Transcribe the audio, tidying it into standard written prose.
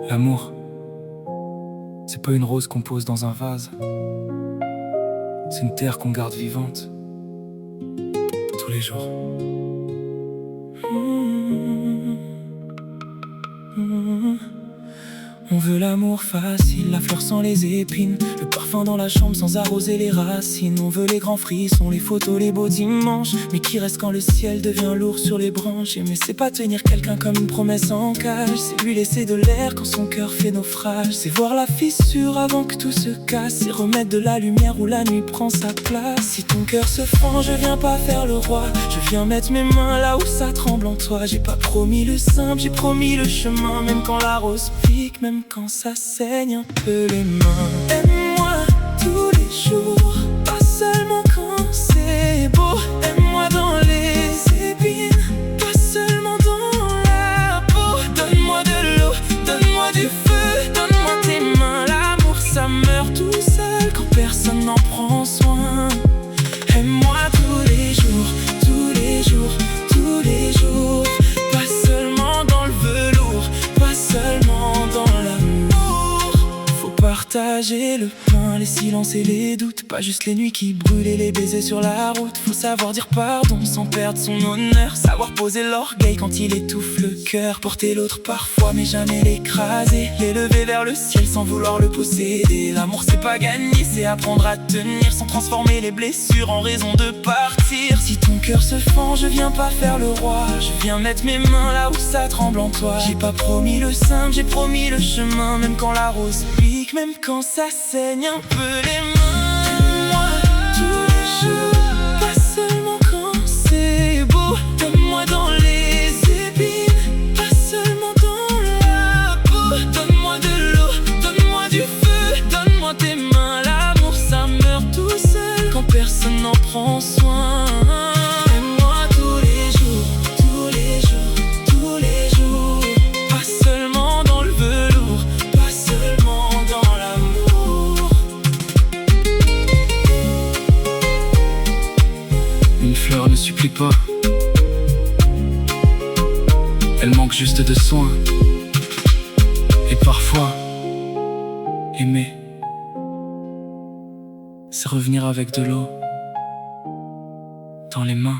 L'amour, c'est pas une rose qu'on pose dans un vase. C'est une terre qu'on garde vivante tous les jours. On veut l'amour facile, la fleur sans les épines, le parfum dans la chambre sans arroser les racines. On veut les grands frissons, les photos, les beaux dimanches, mais qui reste quand le ciel devient lourd sur les branches. Aimer c'est pas tenir quelqu'un comme une promesse en cage, c'est lui laisser de l'air quand son cœur fait naufrage. C'est voir la fissure avant que tout se casse, c'est remettre de la lumière où la nuit prend sa place. Si ton cœur se fend, je viens pas faire le roi, je viens mettre mes mains là où ça tremble en toi. J'ai pas promis le simple, j'ai promis le chemin, même quand la rose pique, même quand ça saigne un peu les mains. Aime-moi tous les jours, pas seulement quand c'est beau. Aime-moi dans les épines, pas seulement dans la peau. Donne-moi de l'eau, donne-moi du feu, donne-moi tes mains. L'amour ça meurt tout seul quand personne n'en prend soin. Aime-moi tous les jours, tous les jours, tous les jours. Pas seulement dans le velours, pas seulement dans l'amour. Faut partager le pain, les silences et les doutes, pas juste les nuits qui brûlent et les baisers sur la route. Faut savoir dire pardon sans perdre son honneur, savoir poser l'orgueil quand il étouffe le cœur. Porter l'autre parfois mais jamais l'écraser, l'élever vers le ciel sans vouloir le posséder. L'amour c'est pas gagner, c'est apprendre à tenir sans transformer les blessures en raison de partir. Si ton cœur se fend, je viens pas faire le roi, je viens mettre mes mains là où ça tremble en toi. J'ai pas promis le simple, j'ai promis le chemin, même quand la rose pique, même quand ça saigne un peu les mains. Moi tous les jours, pas seulement quand c'est beau. Donne-moi dans les épines, pas seulement dans la peau. Donne-moi de l'eau, donne-moi du feu, donne-moi tes mains. L'amour ça meurt tout seul quand personne n'en prend soin. Aime-moi tous les jours, tous les jours, tous les jours. Pas seulement dans le velours, pas seulement dans l'amour. Une fleur ne supplie pas, elle manque juste de soin. Et parfois, aimer, c'est revenir avec de l'eau dans les mains.